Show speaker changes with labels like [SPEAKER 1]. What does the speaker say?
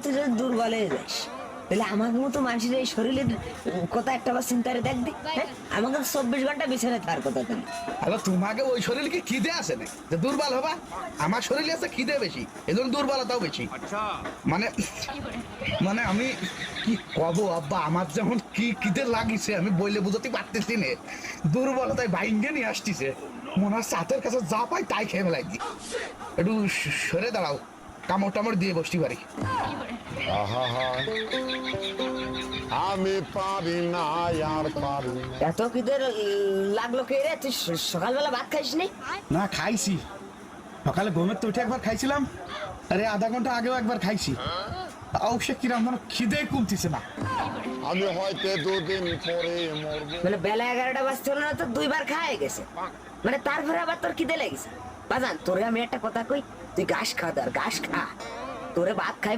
[SPEAKER 1] তুই যদি দুর্বল হয়ে যাস তাহলে আমাকে মতো মানুষের এই শরীরের কথা একটা বার চিন্তারে দেখবি। হ্যাঁ, আমাকে 24 ঘন্টা বিছানায় থাকার কথা তুমি।
[SPEAKER 2] আরে তোমাকে ওই শরীরে কি খিদে আসে না যে দুর্বল হবা? আমার শরীরে আছে খিদে বেশি, এজন্য দুর্বলতাও বেশি। মানে মানে আমি কি কব আব্বা, আমার যেমন কি খিদে লাগিছে আমি বইলে বুঝতে পারতেছি না। দুর্বলতায় বাইঙ্গে নিয়ে আসতেছে, মনে হচ্ছে হাতের কাছে যা পাই তাই খেয়ে ফেলাই দি। একটু সরে দাঁড়াও, কামড় টামড় দিয়ে বসতে পারি।
[SPEAKER 3] আহা, আমি পারি না আর পারি না।
[SPEAKER 1] এত খিদে লাগলো কে রে? তুই সকালবেলা ভাত খাইস নি?
[SPEAKER 2] না খাইছি, সকালে ঘুমের তো উঠে একবার খাইছিলাম, আরে আধা ঘন্টা আগেও একবার খাইছি। তাও সে কিরম মানে খিদে কমতিছে না।
[SPEAKER 3] আমি হয়তো 2 দিন পরে মরবো।
[SPEAKER 1] মানে বেলা 11টা বাজতে হলো না তো 2 বার খাওয়া গেছে, মানে তারপরে আবার তোর খিদে লেগেছে। বাজান তোরে আমি একটা কথা কই, তুই ঘাস খা, ঘাস খা, তোরে ভাত খাই